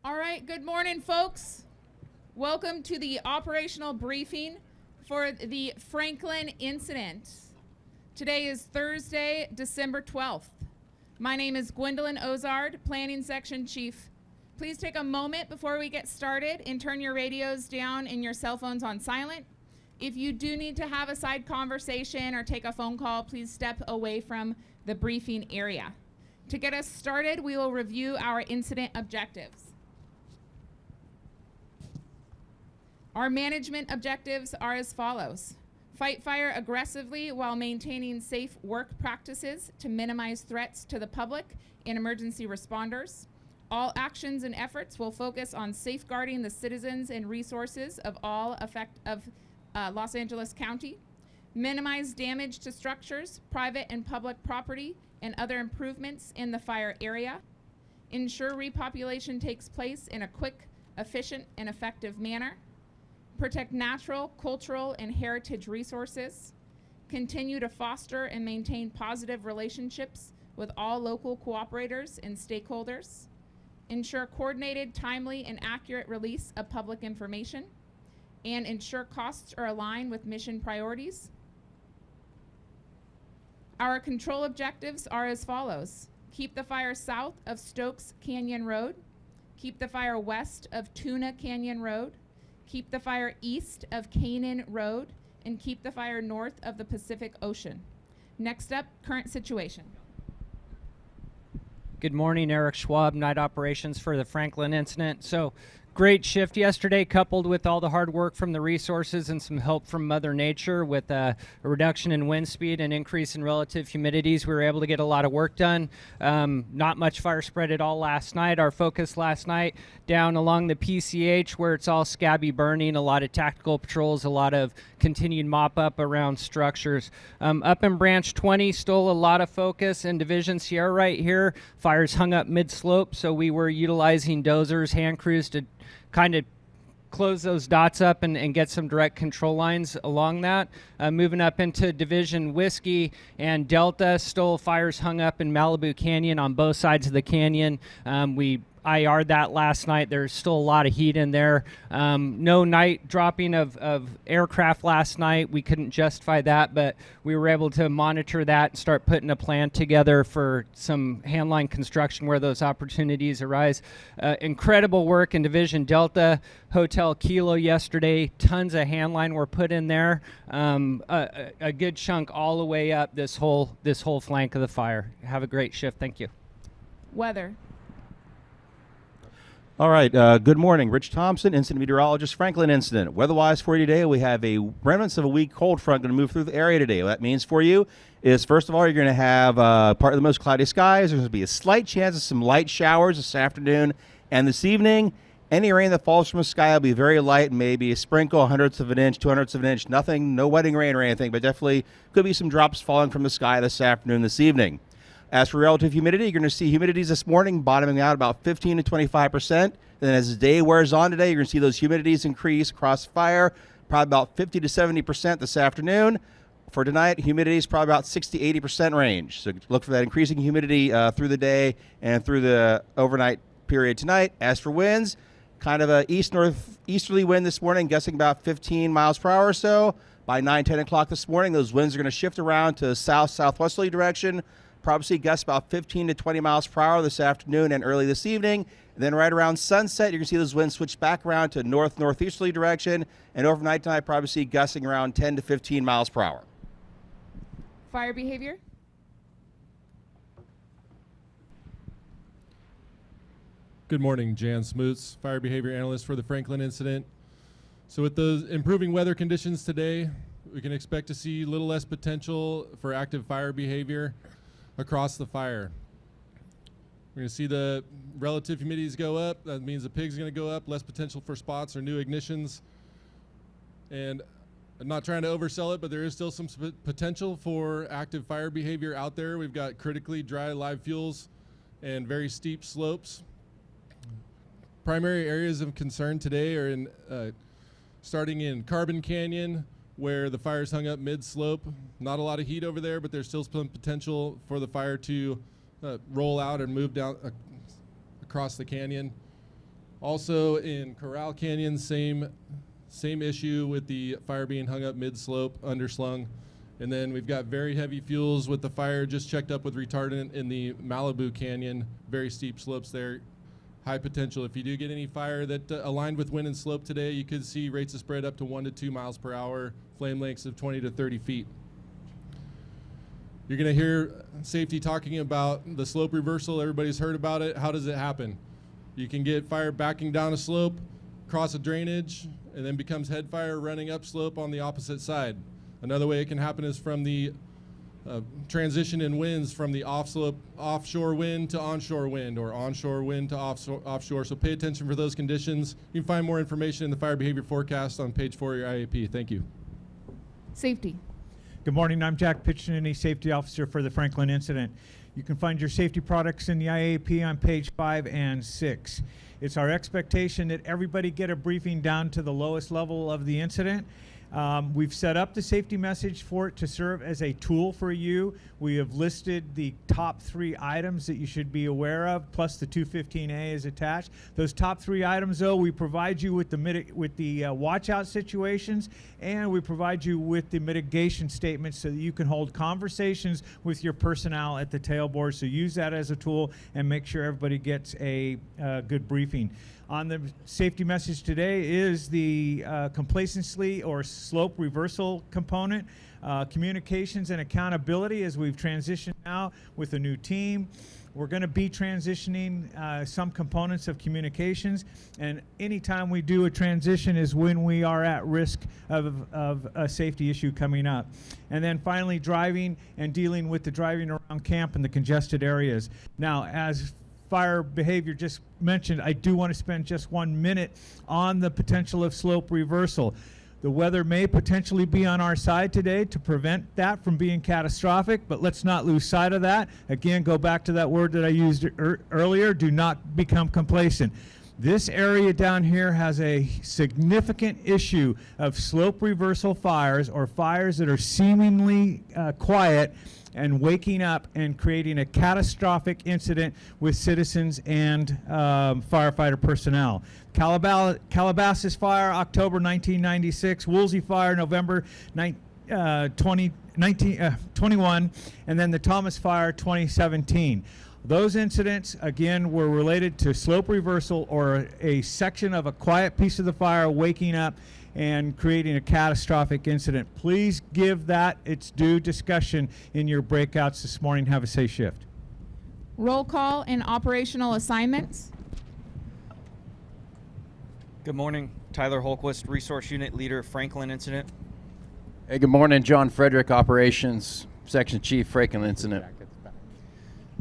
All right, good morning, folks. Welcome to the operational briefing for the Franklin incident. Today is Thursday, December 12th. My name is Gwendolyn Ozard, Planning Section Chief. Please take a moment before we get started and turn your radios down and your cell phones on silent. If you do need to have a side conversation or take a phone call, please step away from the briefing area. To get us started, we will review our incident objectives. Our management objectives are as follows. Fight fire aggressively while maintaining safe work practices to minimize threats to the public and emergency responders. All actions and efforts will focus on safeguarding the citizens and resources of Los Angeles County. Minimize damage to structures, private and public property, and other improvements in the fire area. Ensure repopulation takes place in a quick, efficient, and effective manner. Protect natural, cultural, and heritage resources. Continue to foster and maintain positive relationships with all local cooperators and stakeholders. Ensure coordinated, timely, and accurate release of public information. And ensure costs are aligned with mission priorities. Our control objectives are as follows. Keep the fire south of Stokes Canyon Road. Keep the fire west of Tuna Canyon Road. Keep the fire east of Canaan Road, and keep the fire north of the Pacific Ocean. Next up, current situation. Good morning, Eric Schwab, Night Operations for the Franklin incident. So, great shift yesterday, coupled with all the hard work from the resources and some help from Mother Nature with a reduction in wind speed and increase in relative humidities. We were able to get a lot of work done. Not much fire spread at all last night. Our focus last night down along the PCH where it's all scabby burning, a lot of tactical patrols, a lot of continued mop up around structures. Up in Branch 20, still a lot of focus in Division Sierra right here. Fires hung up mid-slope, so we were utilizing dozers, hand crews to kind of close those dots up and get some direct control lines along that. Moving up into Division Whiskey and Delta, still fires hung up in Malibu Canyon on both sides of the canyon. We IR'd that last night. There's still a lot of heat in there. No night dropping of aircraft last night. We couldn't justify that, but we were able to monitor that and start putting a plan together for some handline construction where those opportunities arise. Incredible work in Division Delta, Hotel Kilo yesterday. Tons of handline were put in there. A good chunk all the way up this whole flank of the fire. Have a great shift. Thank you. Weather. All right, good morning. Rich Thompson, incident meteorologist, Franklin incident. Weather-wise for you today, we have a remnants of a weak cold front going to move through the area today. What that means for you is, first of all, you're going to have part of the most cloudy skies. There's going to be a slight chance of some light showers this afternoon and this evening. Any rain that falls from the sky will be very light, maybe a sprinkle, 100ths of an inch, 200ths of an inch, nothing, no wetting rain or anything, but definitely could be some drops falling from the sky this afternoon, this evening. As for relative humidity, you're going to see humidities this morning bottoming out about 15 to 25%. Then as the day wears on today, you're going to see those humidities increase across the fire, probably about 50 to 70% this afternoon. For tonight, humidity is probably about 60 to 80% range. So look for that increasing humidity through the day and through the overnight period tonight. As for winds, kind of a east-northeasterly wind this morning, guessing about 15 miles per hour or so. By 9, 10 o'clock this morning, those winds are going to shift around to south-southwesterly direction. Probably see gusts about 15 to 20 miles per hour this afternoon and early this evening. And then right around sunset, you're going to see those winds switch back around to north-northeasterly direction. And overnight tonight, probably see gusting around 10 to 15 miles per hour. Fire behavior. Good morning, Jan Smoots, fire behavior analyst for the Franklin incident. So with those improving weather conditions today, we can expect to see a little less potential for active fire behavior across the fire. We're going to see the relative humidities go up. That means the pig's going to go up, less potential for spots or new ignitions. And I'm not trying to oversell it, but there is still some potential for active fire behavior out there. We've got critically dry live fuels and very steep slopes. Primary areas of concern today are in starting in Carbon Canyon, where the fire's hung up mid-slope. Not a lot of heat over there, but there's still some potential for the fire to roll out and move down across the canyon. Also in Corral Canyon, same issue with the fire being hung up mid-slope, underslung. And then we've got very heavy fuels with the fire just checked up with retardant in the Malibu Canyon, very steep slopes there. High potential. If you do get any fire that aligned with wind and slope today, you could see rates of spread up to 1 to 2 miles per hour, flame lengths of 20 to 30 feet. You're going to hear safety talking about the slope reversal. Everybody's heard about it. How does it happen? You can get fire backing down a slope, cross a drainage, and then becomes head fire running up slope on the opposite side. Another way it can happen is from the transition in winds from the offshore wind to onshore wind, or onshore wind to offshore. So pay attention for those conditions. You can find more information in the fire behavior forecast on page 4 of your IAP. Thank you. Safety. Good morning. I'm Jack Piccinini, Safety Officer for the Franklin Incident. You can find your safety products in the IAP on page 5 and 6. It's our expectation that everybody get a briefing down to the lowest level of the incident. We've set up the safety message for it to serve as a tool for you. We have listed the top 3 items that you should be aware of, plus the 215A is attached. Those top 3 items, though, we provide you with the watch out situations, and we provide you with the mitigation statements so that you can hold conversations with your personnel at the tailboard. So use that as a tool and make sure everybody gets a good briefing. On the safety message today is the complacency or slope reversal component, communications and accountability as we've transitioned now with a new team. We're going to be transitioning some components of communications, and anytime we do a transition is when we are at risk of a safety issue coming up. And then finally, driving and dealing with the driving around camp in the congested areas. Now, as fire behavior just mentioned, I do want to spend just 1 minute on the potential of slope reversal. The weather may potentially be on our side today to prevent that from being catastrophic, but let's not lose sight of that. Again, go back to that word that I used earlier, do not become complacent. This area down here has a significant issue of slope reversal fires, or fires that are seemingly quiet and waking up and creating a catastrophic incident with citizens and firefighter personnel. Calabasas Fire, October 1996, Woolsey Fire, November 2021, and then the Thomas Fire, 2017. Those incidents, again, were related to slope reversal or a section of a quiet piece of the fire waking up and creating a catastrophic incident. Please give that its due discussion in your breakouts this morning. Have a safe shift. Roll call and operational assignments. Good morning. Tyler Holquist, Resource Unit Leader, Franklin Incident. Hey, good morning. John Frederick, Operations Section Chief, Franklin Incident.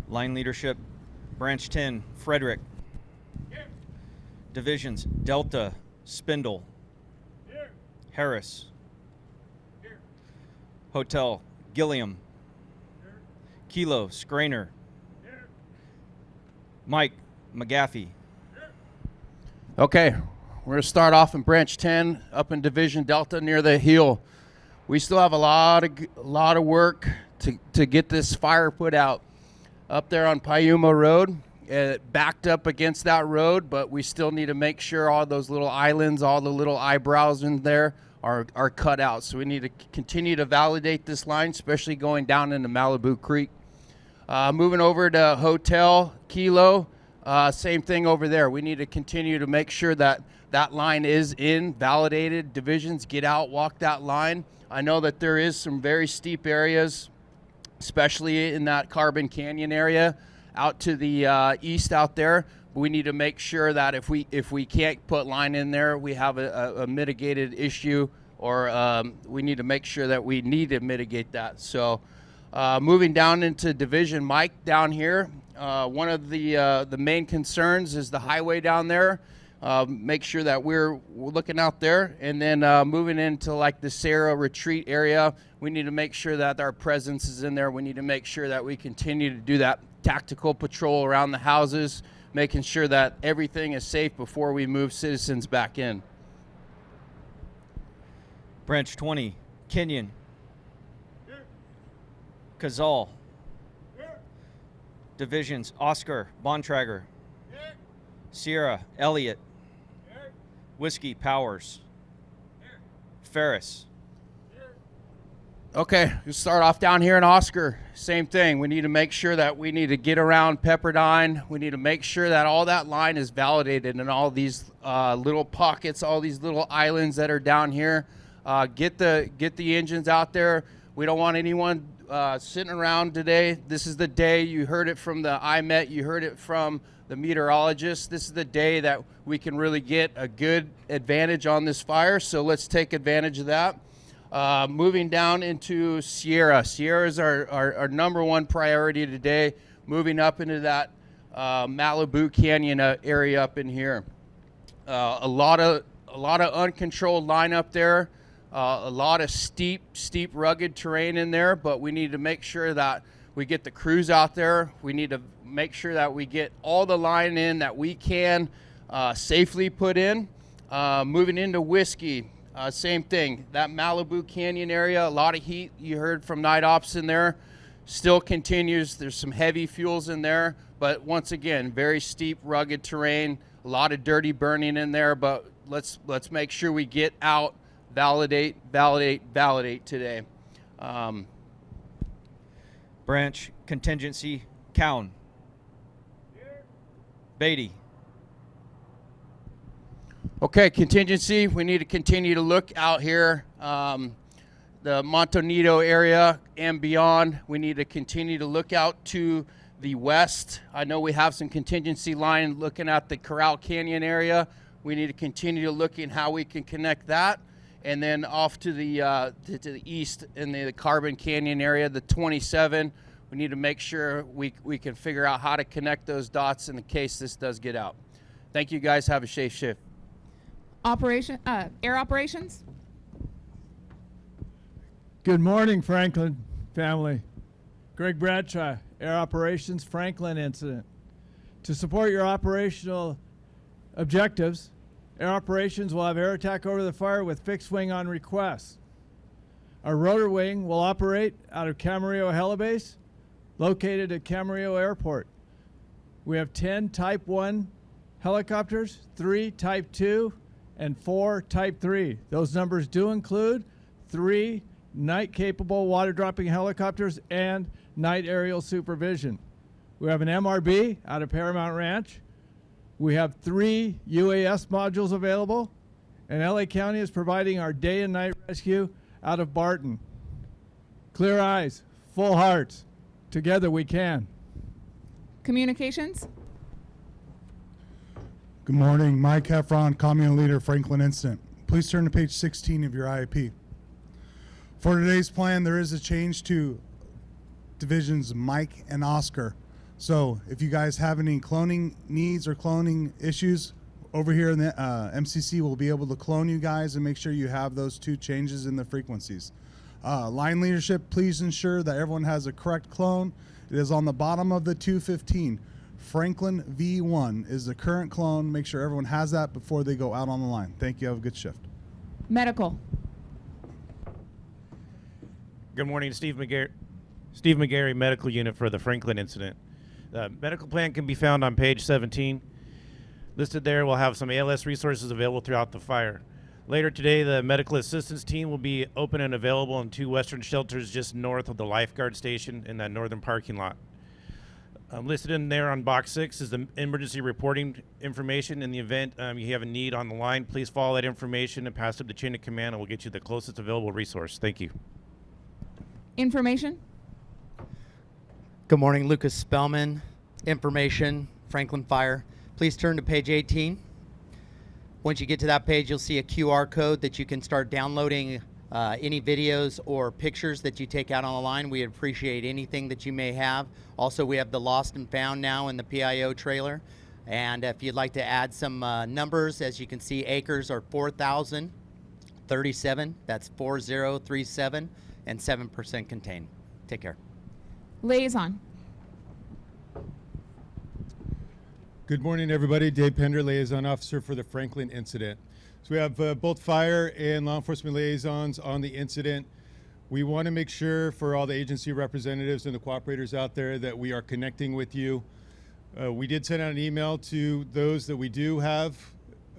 Line Leadership, Branch 10, Frederick. Here. Divisions, Delta, Spindle. Here. Harris. Here. Hotel, Gilliam. Here. Kilo, Scrainer. Here. Mike, McGaffey. Here. Okay, we're going to start off in Branch 10, up in Division Delta near the heel. We still have a lot of work to get this fire put out. Up there on Payuma Road, it backed up against that road, but we still need to make sure all those little islands, all the little eyebrows in there are cut out. So we need to continue to validate this line, especially going down into Malibu Creek. Moving over to Hotel Kilo, same thing over there. We need to continue to make sure that that line is in validated divisions. Get out, walk that line. I know that there is some very steep areas, especially in that Carbon Canyon area out to the east out there. We need to make sure that if we can't put line in there, we have a mitigated issue, or we need to make sure that we need to mitigate that. So moving down into Division Mike down here, one of the main concerns is the highway down there. Make sure that we're looking out there, and then moving into like the Sarah Retreat area, we need to make sure that our presence is in there. We need to make sure that we continue to do that tactical patrol around the houses, making sure that everything is safe before we move citizens back in. Branch 20, Kenyon. Here. Cazal. Here. Divisions, Oscar, Bontrager. Here. Sierra, Elliott. Whiskey, Powers. Ferris. Okay, we'll start off down here in Oscar. Same thing. We need to make sure that we need to get around Pepperdine. We need to make sure that all that line is validated and all these little pockets, all these little islands that are down here. Get the engines out there. We don't want anyone sitting around today. This is the day. You heard it from the IMET. You heard it from the meteorologist. This is the day that we can really get a good advantage on this fire. So let's take advantage of that. Moving down into Sierra. Sierra is our number one priority today. Moving up into that Malibu Canyon area up in here. A lot of uncontrolled line up there. A lot of steep, rugged terrain in there. But we need to make sure that we get the crews out there. We need to make sure that we get all the line in that we can safely put in. Moving into Whiskey. Same thing, that Malibu Canyon area, a lot of heat. You heard from night ops in there. Still continues. There's some heavy fuels in there, but once again, very steep, rugged terrain. A lot of dirty burning in there, but let's make sure we get out, validate today. Branch, contingency, Cowan. Beatty. Okay, contingency, we need to continue to look out here, the Montonito area and beyond. We need to continue to look out to the west. I know we have some contingency line looking at the Corral Canyon area. We need to continue to look at how we can connect that. And then off to the east in the Carbon Canyon area, the 27. We need to make sure we can figure out how to connect those dots in the case this does get out. Thank you guys, have a safe shift. Air operations. Good morning, Franklin family. Greg Bradshaw, Air Operations, Franklin Incident. To support your operational objectives, Air Operations will have air attack over the fire with fixed wing on request. Our rotor wing will operate out of Camarillo Helibase, located at Camarillo Airport. We have 10 Type 1 helicopters, 3 Type 2, and 4 Type 3. Those numbers do include 3 night-capable water-dropping helicopters and night aerial supervision. We have an MRB out of Paramount Ranch. We have 3 UAS modules available, and LA County is providing our day and night rescue out of Barton. Clear eyes, full hearts. Together we can. Communications. Good morning, Mike Heffron, Commune Leader, Franklin Incident. Please turn to page 16 of your IAP. For today's plan, there is a change to divisions Mike and Oscar. So if you guys have any cloning needs or cloning issues, over here in the MCC will be able to clone you guys and make sure you have those 2 changes in the frequencies. Line leadership, please ensure that everyone has a correct clone. It is on the bottom of the 215. Franklin V1 is the current clone. Make sure everyone has that before they go out on the line. Thank you. Have a good shift. Medical. Good morning, Steve McGarry, Medical Unit for the Franklin Incident. The medical plan can be found on page 17. Listed there, we'll have some ALS resources available throughout the fire. Later today, the medical assistance team will be open and available in 2 western shelters just north of the lifeguard station in that northern parking lot. Listed in there on box 6 is the emergency reporting information. In the event you have a need on the line, please follow that information and pass up the chain of command, and we'll get you the closest available resource. Thank you. Information. Good morning, Lucas Spellman. Information, Franklin Fire. Please turn to page 18. Once you get to that page, you'll see a QR code that you can start downloading any videos or pictures that you take out on the line. We appreciate anything that you may have. Also, we have the lost and found now in the PIO trailer. And if you'd like to add some numbers, as you can see, acres are 4,037. That's 4037, and 7% contained. Take care. Liaison. Good morning, everybody. Dave Pender, Liaison Officer for the Franklin Incident. So we have both fire and law enforcement liaisons on the incident. We want to make sure for all the agency representatives and the cooperators out there that we are connecting with you. We did send out an email to those that we do have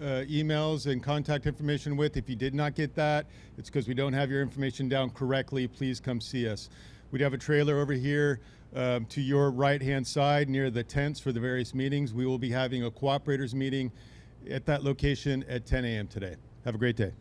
emails and contact information with. If you did not get that, it's because we don't have your information down correctly. Please come see us. We have a trailer over here to your right-hand side near the tents for the various meetings. We will be having a cooperators meeting at that location at 10 a.m. today. Have a great day.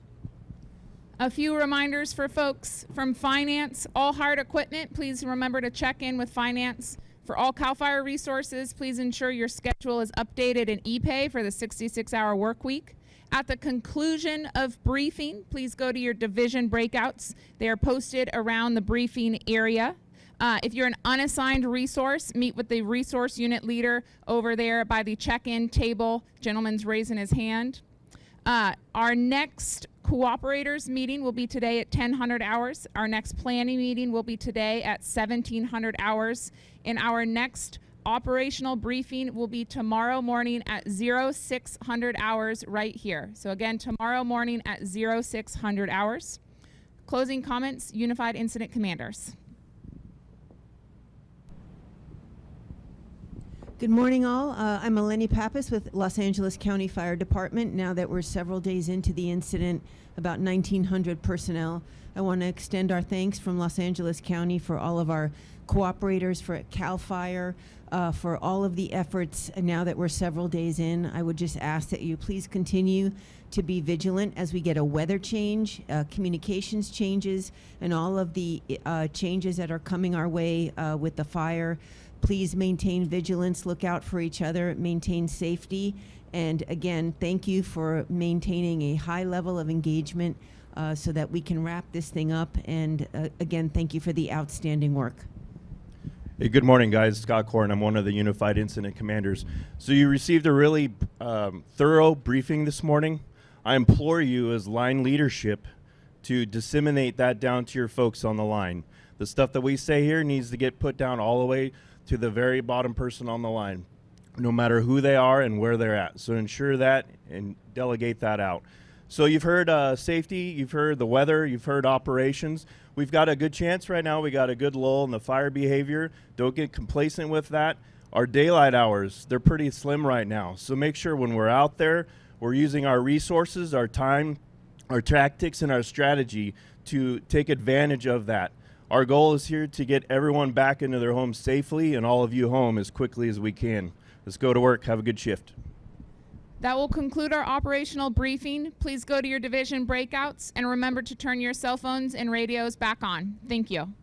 A few reminders for folks from finance. All hard equipment, please remember to check in with finance. For all CAL FIRE resources, please ensure your schedule is updated in ePay for the 66-hour work week. At the conclusion of briefing, please go to your division breakouts. They are posted around the briefing area. If you're an unassigned resource, meet with the resource unit leader over there by the check-in table. Gentleman's raising his hand. Our next cooperators meeting will be today at 1000 hours. Our next planning meeting will be today at 1700 hours. And our next operational briefing will be tomorrow morning at 0600 hours right here. So again, tomorrow morning at 0600 hours. Closing comments, Unified Incident Commanders. Good morning, all. I'm Eleni Pappas with Los Angeles County Fire Department. Now that we're several days into the incident, about 1,900 personnel, I want to extend our thanks from Los Angeles County for all of our cooperators, for CAL FIRE, for all of the efforts. And now that we're several days in, I would just ask that you please continue to be vigilant as we get a weather change, communications changes, and all of the changes that are coming our way with the fire. Please maintain vigilance, look out for each other, maintain safety. And again, thank you for maintaining a high level of engagement so that we can wrap this thing up. And again, thank you for the outstanding work. Hey, good morning, guys. Scott Corn. I'm one of the Unified Incident Commanders. So you received a really thorough briefing this morning. I implore you as line leadership to disseminate that down to your folks on the line. The stuff that we say here needs to get put down all the way to the very bottom person on the line, no matter who they are and where they're at. So ensure that and delegate that out. So you've heard safety, you've heard the weather, you've heard operations. We've got a good chance right now. We got a good lull in the fire behavior. Don't get complacent with that. Our daylight hours, they're pretty slim right now. So make sure when we're out there, we're using our resources, our time, our tactics, and our strategy to take advantage of that. Our goal is here to get everyone back into their homes safely and all of you home as quickly as we can. Let's go to work. Have a good shift. That will conclude our operational briefing. Please go to your division breakouts and remember to turn your cell phones and radios back on. Thank you.